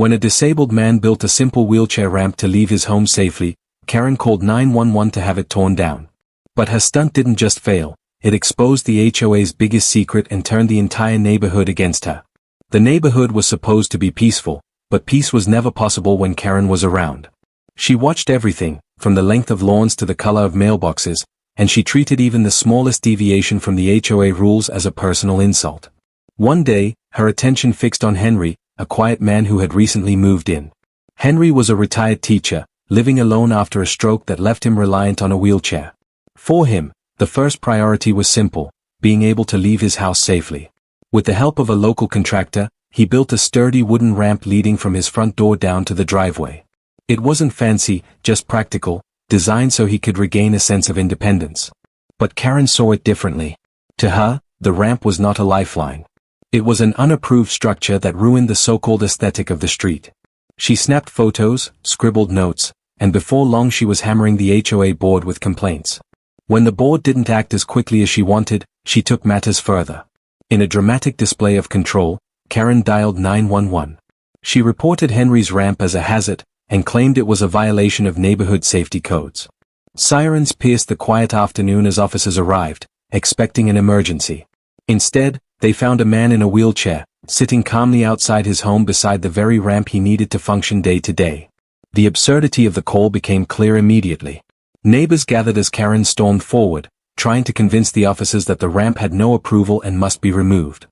When a disabled man built a simple wheelchair ramp to leave his home safely, Karen called 911 to have it torn down. But her stunt didn't just fail, it exposed the HOA's biggest secret and turned the entire neighborhood against her. The neighborhood was supposed to be peaceful, but peace was never possible when Karen was around. She watched everything, from the length of lawns to the color of mailboxes, and she treated even the smallest deviation from the HOA rules as a personal insult. One day, her attention fixed on Henry, a quiet man who had recently moved in. Henry was a retired teacher, living alone after a stroke that left him reliant on a wheelchair. For him, the first priority was simple, being able to leave his house safely. With the help of a local contractor, he built a sturdy wooden ramp leading from his front door down to the driveway. It wasn't fancy, just practical, designed so he could regain a sense of independence. But Karen saw it differently. To her, the ramp was not a lifeline. It was an unapproved structure that ruined the so-called aesthetic of the street. She snapped photos, scribbled notes, and before long she was hammering the HOA board with complaints. When the board didn't act as quickly as she wanted, she took matters further. In a dramatic display of control, Karen dialed 911. She reported Henry's ramp as a hazard, and claimed it was a violation of neighborhood safety codes. Sirens pierced the quiet afternoon as officers arrived, expecting an emergency. Instead, they found a man in a wheelchair, sitting calmly outside his home beside the very ramp he needed to function day to day. The absurdity of the call became clear immediately. Neighbors gathered as Karen stormed forward, trying to convince the officers that the ramp had no approval and must be removed.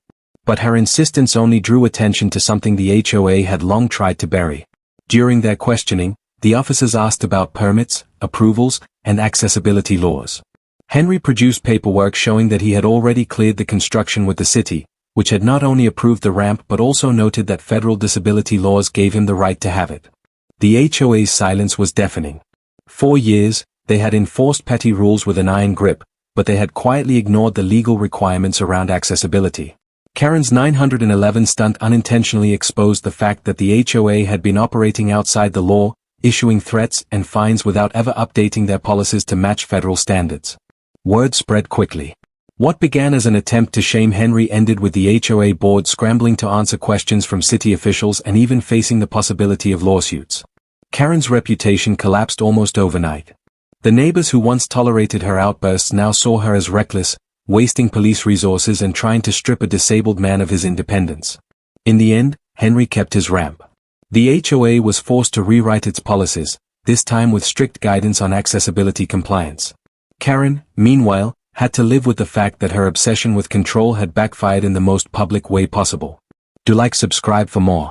But her insistence only drew attention to something the HOA had long tried to bury. During their questioning, the officers asked about permits, approvals, and accessibility laws. Henry produced paperwork showing that he had already cleared the construction with the city, which had not only approved the ramp but also noted that federal disability laws gave him the right to have it. The HOA's silence was deafening. For years, they had enforced petty rules with an iron grip, but they had quietly ignored the legal requirements around accessibility. Karen's 911 stunt unintentionally exposed the fact that the HOA had been operating outside the law, issuing threats and fines without ever updating their policies to match federal standards. Word spread quickly. What began as an attempt to shame Henry ended with the HOA board scrambling to answer questions from city officials and even facing the possibility of lawsuits. Karen's reputation collapsed almost overnight. The neighbors who once tolerated her outbursts now saw her as reckless, wasting police resources and trying to strip a disabled man of his independence. In the end, Henry kept his ramp. The HOA was forced to rewrite its policies, this time with strict guidance on accessibility compliance. Karen, meanwhile, had to live with the fact that her obsession with control had backfired in the most public way possible. Do like, subscribe for more.